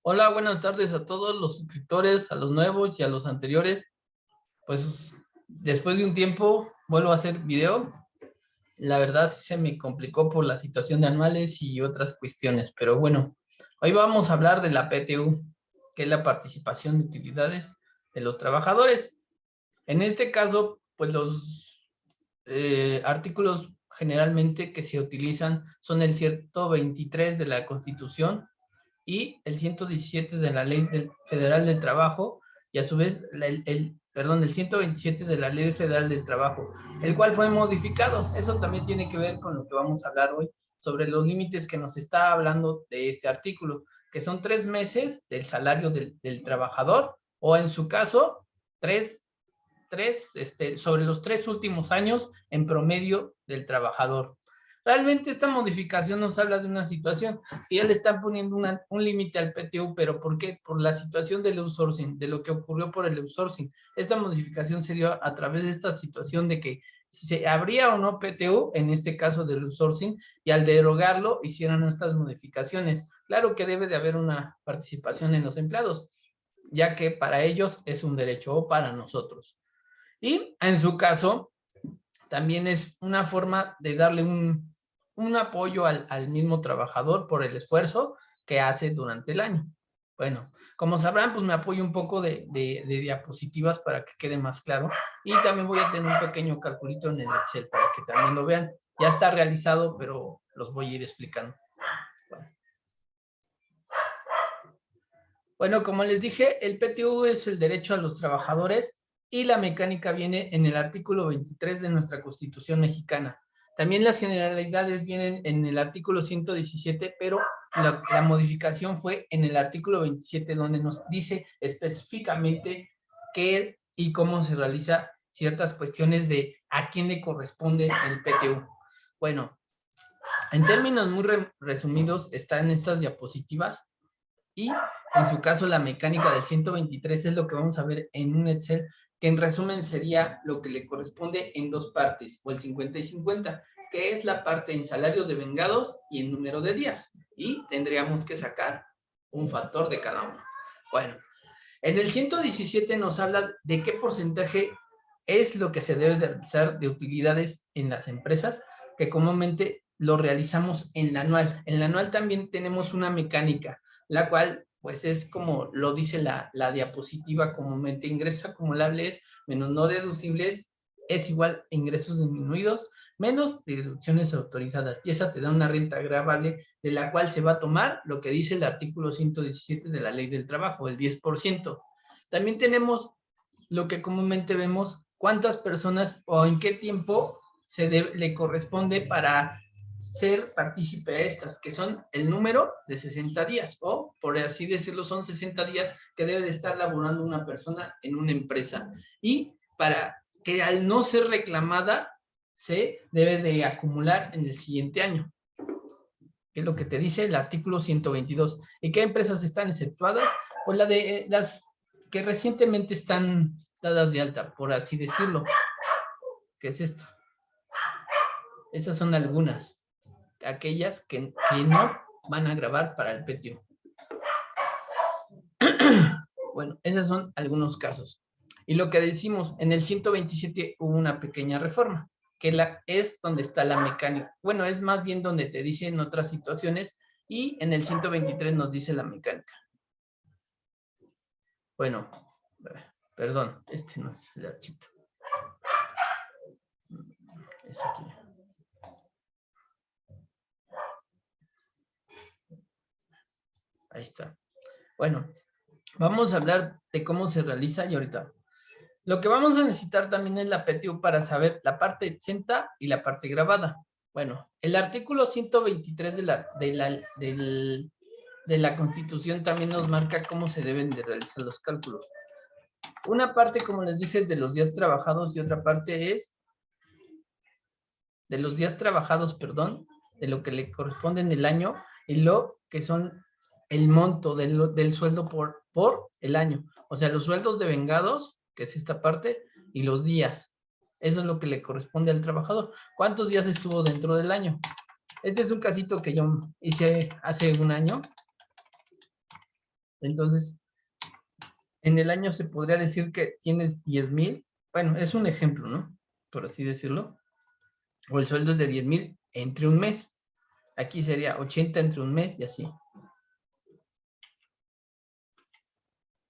Hola, buenas tardes a todos los suscriptores, a los nuevos y a los anteriores. Pues después de un tiempo vuelvo a hacer video. La verdad sí se me complicó por la situación de anuales y otras cuestiones, pero bueno, hoy vamos a hablar de la PTU, que es la participación de utilidades de los trabajadores. En este caso, pues los artículos generalmente que se utilizan son el 123 de la Constitución y el 117 de la Ley Federal del Trabajo y a su vez el 127 de la Ley Federal del Trabajo, el cual fue modificado. Eso también tiene que ver con lo que vamos a hablar hoy sobre los límites que nos está hablando de este artículo, que son 3 meses del salario del trabajador o en su caso, sobre los 3 últimos años en promedio del trabajador. Realmente esta modificación nos habla de una situación que ya le están poniendo un límite al PTU, pero ¿por qué? Por la situación del outsourcing, de lo que ocurrió por el outsourcing. Esta modificación se dio a través de esta situación de que si se habría o no PTU, en este caso del outsourcing, y al derogarlo hicieron estas modificaciones. Claro que debe de haber una participación en los empleados, ya que para ellos es un derecho o para nosotros. Y en su caso, también es una forma de darle un apoyo al mismo trabajador por el esfuerzo que hace durante el año. Bueno, como sabrán, pues me apoyo un poco de diapositivas para que quede más claro. Y también voy a tener un pequeño calculito en el Excel para que también lo vean. Ya está realizado, pero los voy a ir explicando. Bueno, como les dije, el PTU es el derecho a los trabajadores y la mecánica viene en el artículo 23 de nuestra Constitución mexicana. También las generalidades vienen en el artículo 117, pero la modificación fue en el artículo 27, donde nos dice específicamente qué y cómo se realiza ciertas cuestiones de a quién le corresponde el PTU. Bueno, en términos muy resumidos, están estas diapositivas. Y en su caso, la mecánica del 123 es lo que vamos a ver en un Excel, que en resumen sería lo que le corresponde en dos partes, o el 50 y 50, que es la parte en salarios de vengados y en número de días. Y tendríamos que sacar un factor de cada uno. Bueno, en el 117 nos habla de qué porcentaje es lo que se debe de realizar de utilidades en las empresas, que comúnmente lo realizamos en la anual. En la anual también tenemos una mecánica, la cual pues es como lo dice la diapositiva comúnmente, ingresos acumulables menos no deducibles es igual a ingresos disminuidos menos deducciones autorizadas. Y esa te da una renta agravable de la cual se va a tomar lo que dice el artículo 117 de la Ley del Trabajo, el 10%. También tenemos lo que comúnmente vemos, cuántas personas o en qué tiempo le corresponde para ser partícipe de estas, que son el número de 60 días, o por así decirlo, son 60 días que debe de estar laborando una persona en una empresa. Y para que al no ser reclamada, se debe de acumular en el siguiente año, que es lo que te dice el artículo 122. ¿Y qué empresas están exceptuadas? Pues las que recientemente están dadas de alta, por así decirlo. ¿Qué es esto? Esas son algunas, aquellas que no van a grabar para el PTU. Bueno, esos son algunos casos. Y lo que decimos, en el 127 hubo una pequeña reforma, que es donde está la mecánica. Bueno, es más bien donde te dicen otras situaciones, y en el 123 nos dice la mecánica. Bueno, perdón, este no es el archivo. Es aquí. Ahí está. Bueno, vamos a hablar de cómo se realiza y ahorita. Lo que vamos a necesitar también es la PTU para saber la parte exenta y la parte grabada. Bueno, el artículo 123 de la Constitución también nos marca cómo se deben de realizar los cálculos. Una parte, como les dije, es de los días trabajados y otra parte es de los días trabajados, perdón, de lo que le corresponde en el año y lo que son el monto del sueldo por el año. O sea, los sueldos de vengados, que es esta parte, y los días. Eso es lo que le corresponde al trabajador. ¿Cuántos días estuvo dentro del año? Este es un casito que yo hice hace un año. Entonces, en el año se podría decir que tienes 10,000. Bueno, es un ejemplo, ¿no? Por así decirlo. O el sueldo es de 10,000 entre un mes. Aquí sería 80 entre un mes y así.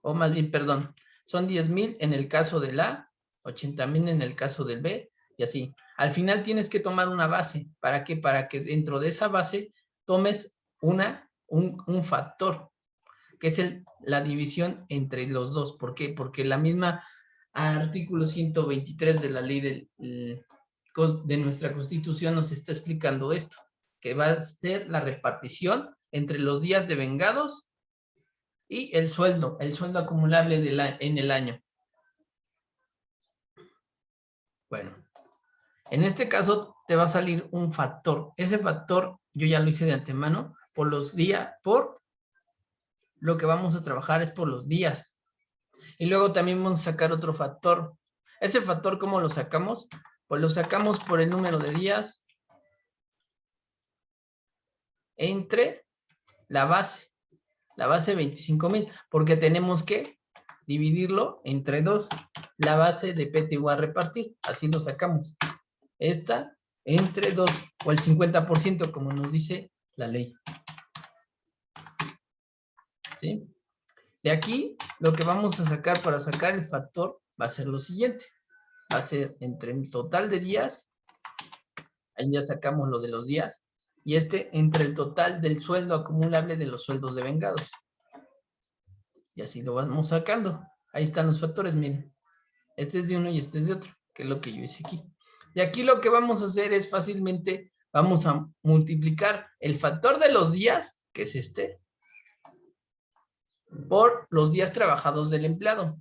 O más bien, perdón, son 10,000 en el caso del A, 80,000 en el caso del B y así. Al final tienes que tomar una base. ¿Para qué? Para que dentro de esa base tomes un factor, que es la división entre los dos. ¿Por qué? Porque la misma artículo 123 de la ley de nuestra Constitución nos está explicando esto, que va a ser la repartición entre los días de vengados y el sueldo acumulable en el año. Bueno, en este caso te va a salir un factor. Ese factor yo ya lo hice de antemano por los días, por lo que vamos a trabajar es por los días. Y luego también vamos a sacar otro factor. Ese factor, ¿cómo lo sacamos? Pues lo sacamos por el número de días entre la base 25,000, porque tenemos que dividirlo entre 2, la base de PTU a repartir, así lo sacamos. Esta entre 2, o el 50%, como nos dice la ley. ¿Sí? De aquí, lo que vamos a sacar para sacar el factor va a ser lo siguiente. Va a ser entre el total de días, ahí ya sacamos lo de los días, y entre el total del sueldo acumulable de los sueldos de vengados. Y así lo vamos sacando. Ahí están los factores, miren. Este es de uno y este es de otro, que es lo que yo hice aquí. Y aquí lo que vamos a hacer es fácilmente, vamos a multiplicar el factor de los días, que es este, por los días trabajados del empleado.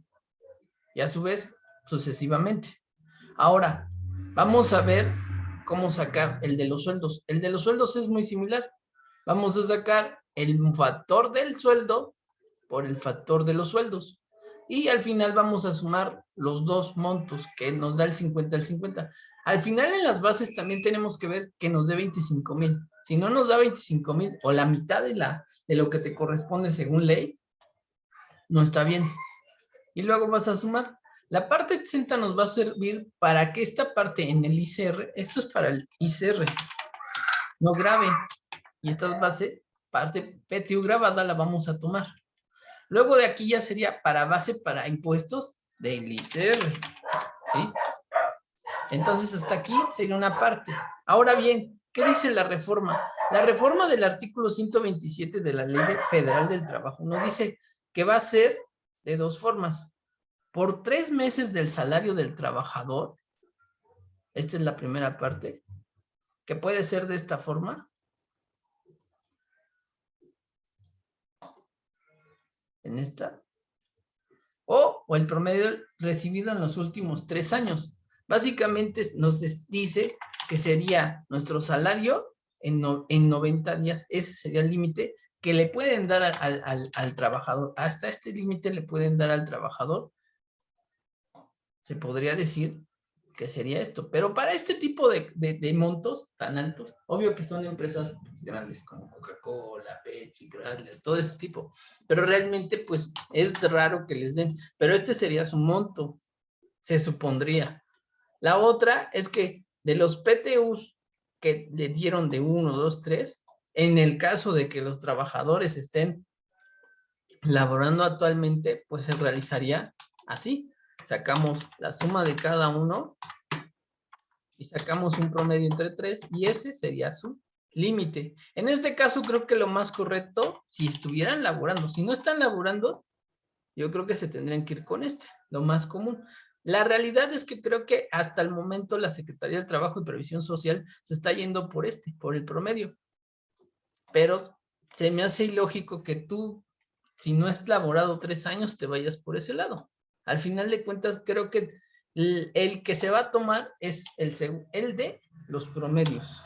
Y a su vez, sucesivamente. Ahora, vamos a ver cómo sacar el de los sueldos. El de los sueldos es muy similar. Vamos a sacar el factor del sueldo por el factor de los sueldos. Y al final vamos a sumar los dos montos, que nos da el 50 al 50. Al final en las bases también tenemos que ver que nos dé 25,000. Si no nos da 25,000 o la mitad de lo que te corresponde según ley, no está bien. Y luego vas a sumar. La parte exenta nos va a servir para que esta parte en el ICR, esto es para el ICR, no grave. Y esta base, parte PTU grabada, la vamos a tomar. Luego de aquí ya sería para base para impuestos del ICR. ¿Sí? Entonces hasta aquí sería una parte. Ahora bien, ¿qué dice la reforma? La reforma del artículo 127 de la Ley Federal del Trabajo nos dice que va a ser de dos formas. Por 3 meses del salario del trabajador, esta es la primera parte, que puede ser de esta forma. En esta. O el promedio recibido en los últimos 3 años. Básicamente nos dice que sería nuestro salario en 90 días. Ese sería el límite que le pueden dar al trabajador. Hasta este límite le pueden dar al trabajador. Se podría decir que sería esto. Pero para este tipo de montos tan altos, obvio que son empresas grandes como Coca-Cola, Pepsi, Chrysler, todo ese tipo. Pero realmente, pues, es raro que les den. Pero este sería su monto, se supondría. La otra es que de los PTUs que le dieron de 1, 2, 3, en el caso de que los trabajadores estén laborando actualmente, pues se realizaría así. Sacamos la suma de cada uno y sacamos un promedio entre 3 y ese sería su límite. En este caso creo que lo más correcto, si estuvieran laborando, si no están laborando, yo creo que se tendrían que ir con este, lo más común. La realidad es que creo que hasta el momento la Secretaría del Trabajo y Previsión Social se está yendo por el promedio. Pero se me hace ilógico que tú, si no has laborado 3 años, te vayas por ese lado. Al final de cuentas, creo que el que se va a tomar es el de los promedios.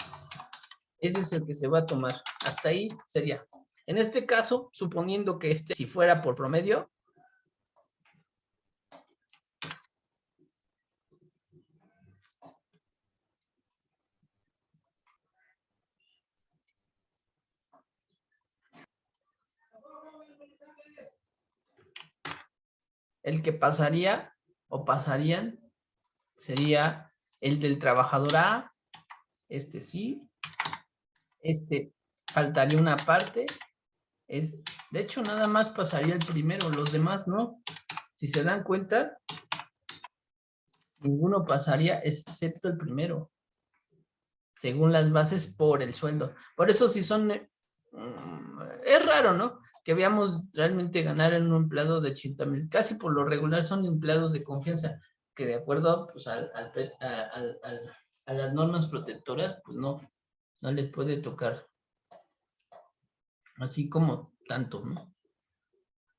Ese es el que se va a tomar. Hasta ahí sería. En este caso, suponiendo que si fuera por promedio, el que pasaría o pasarían sería el del trabajador A, este sí, este faltaría una parte, de hecho nada más pasaría el primero, los demás no. Si se dan cuenta, ninguno pasaría excepto el primero, según las bases por el sueldo. Por eso si son, es raro, ¿no? Que veamos realmente ganar en un empleado de 80,000. Casi por lo regular son empleados de confianza, que de acuerdo pues, a las normas protectoras, pues no les puede tocar así como tanto, ¿no?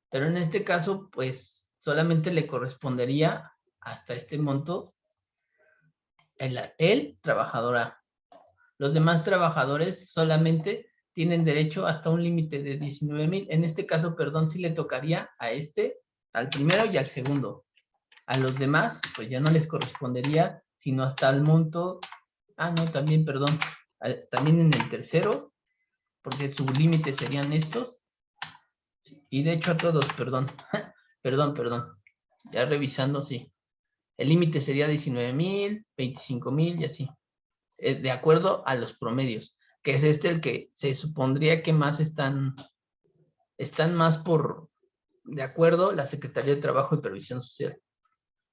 Pero en este caso, pues solamente le correspondería hasta este monto el trabajador A. Los demás trabajadores solamente tienen derecho hasta un límite de 19,000. En este caso, perdón, sí le tocaría a al primero y al segundo. A los demás, pues ya no les correspondería, sino hasta el monto. No, también, perdón. También en el tercero, porque su límite serían estos. Y de hecho a todos, perdón. Perdón. Ya revisando, sí. El límite sería 19,000, 25,000 y así. De acuerdo a los promedios, que es el que se supondría que más están más de acuerdo la Secretaría de Trabajo y Previsión Social.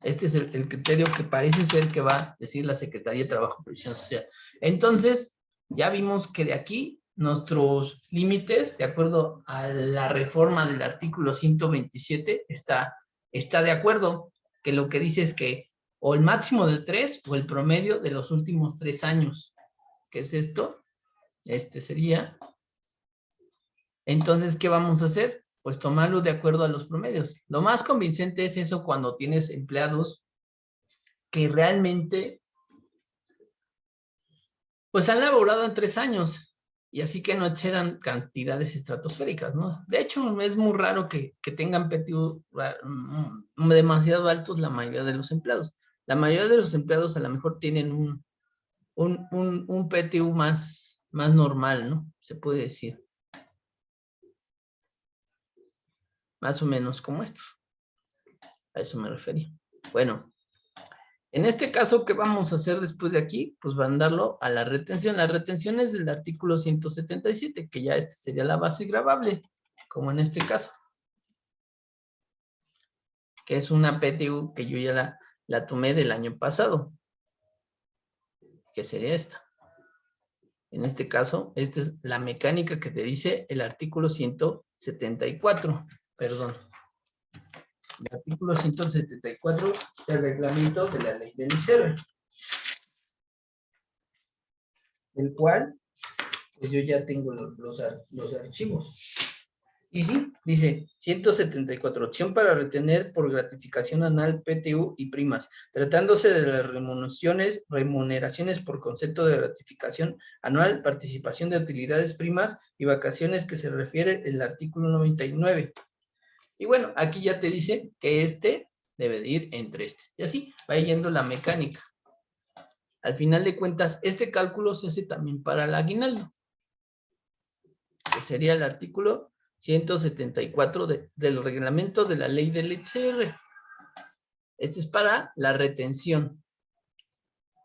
Este es el criterio que parece ser que va a decir la Secretaría de Trabajo y Previsión Social. Entonces, ya vimos que de aquí nuestros límites, de acuerdo a la reforma del artículo 127, está de acuerdo, que lo que dice es que o el máximo de 3 o el promedio de los últimos 3 años. ¿Qué es esto? Este sería. Entonces, ¿qué vamos a hacer? Pues tomarlo de acuerdo a los promedios. Lo más convincente es eso cuando tienes empleados que realmente pues han laborado en 3 años y así que no excedan cantidades estratosféricas, ¿no? De hecho, es muy raro que tengan PTU demasiado altos la mayoría de los empleados. La mayoría de los empleados a lo mejor tienen un PTU más normal, ¿no? Se puede decir. Más o menos como estos. A eso me refería. Bueno, en este caso, ¿qué vamos a hacer después de aquí? Pues mandarlo a la retención. La retención es del artículo 177, que ya esta sería la base gravable, como en este caso. Que es una PTU que yo ya la tomé del año pasado. Que sería esta. En este caso, esta es la mecánica que te dice el artículo 174. Perdón. El artículo 174 del reglamento de la ley del ICEBE. El cual, pues yo ya tengo los archivos. Y sí, dice 174, opción para retener por gratificación anual PTU y primas, tratándose de las remuneraciones por concepto de gratificación anual, participación de utilidades primas y vacaciones que se refiere el artículo 99. Y bueno, aquí ya te dice que debe de ir entre y así va yendo la mecánica. Al final de cuentas, este cálculo se hace también para el aguinaldo, que sería el artículo 174 del reglamento de la ley del ICR. Este es para la retención.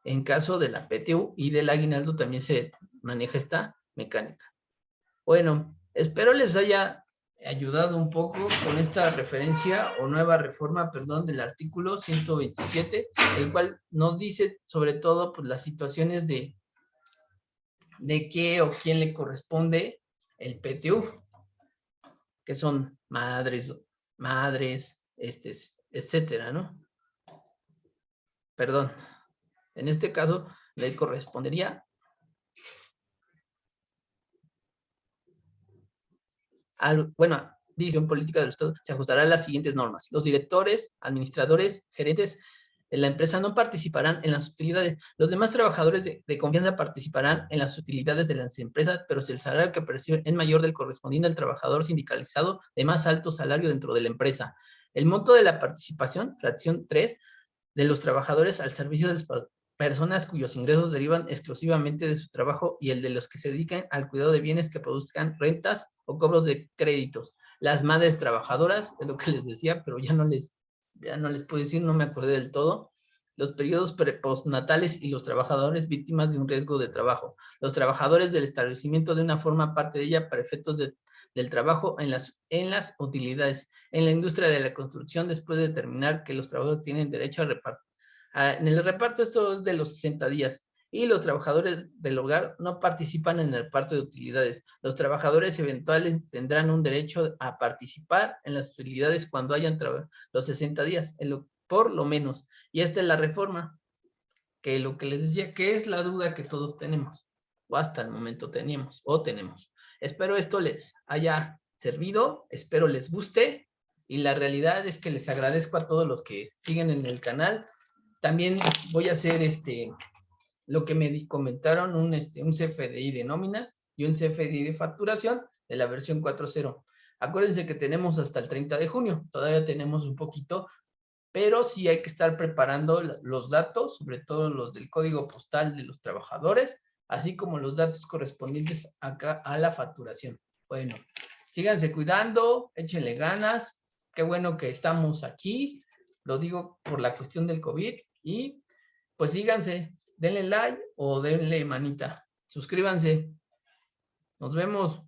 En caso de la PTU y del aguinaldo también se maneja esta mecánica. Bueno, espero les haya ayudado un poco con esta referencia o nueva reforma, perdón, del artículo 127, el cual nos dice sobre todo pues, las situaciones de qué o quién le corresponde el PTU, que son madres, etcétera, ¿no? Perdón, en este caso le correspondería decisión política del Estado, se ajustará a las siguientes normas. Los directores, administradores, gerentes de la empresa no participarán en las utilidades. Los demás trabajadores de confianza participarán en las utilidades de las empresas, pero si el salario que perciben es mayor del correspondiente al trabajador sindicalizado de más alto salario dentro de la empresa. El monto de la participación, fracción 3, de los trabajadores al servicio de las personas cuyos ingresos derivan exclusivamente de su trabajo y el de los que se dedican al cuidado de bienes que produzcan rentas o cobros de créditos. Las madres trabajadoras, es lo que les decía, pero ya no les ya no les puedo decir, no me acordé del todo. Los periodos postnatales y los trabajadores víctimas de un riesgo de trabajo. Los trabajadores del establecimiento de una forma parte de ella para efectos del trabajo en las utilidades. En la industria de la construcción, después de determinar que los trabajadores tienen derecho a reparto. En el reparto esto es de los 60 días. Y los trabajadores del hogar no participan en el reparto de utilidades. Los trabajadores eventuales tendrán un derecho a participar en las utilidades cuando hayan los 60 días, por lo menos. Y esta es la reforma, que lo que les decía, que es la duda que todos tenemos, o hasta el momento teníamos, o tenemos. Espero esto les haya servido, espero les guste, y la realidad es que les agradezco a todos los que siguen en el canal. También voy a hacer lo que me comentaron, un CFDI de nóminas y un CFDI de facturación de la versión 4.0. Acuérdense que tenemos hasta el 30 de junio, todavía tenemos un poquito, pero sí hay que estar preparando los datos, sobre todo los del código postal de los trabajadores, así como los datos correspondientes acá a la facturación. Bueno, síganse cuidando, échenle ganas, qué bueno que estamos aquí, lo digo por la cuestión del COVID, y pues síganse, denle like o denle manita, suscríbanse, nos vemos.